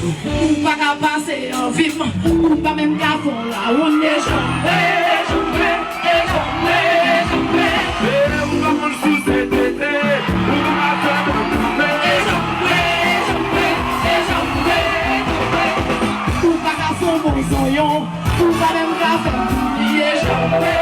Ou pa ka pase an film, ou pa menm ka fon la ou ne jamais. Ou pa kon sou se tete, ou pa ka ou pa ka fon bon sonyon, ou pa menm ka fon oublier jamais.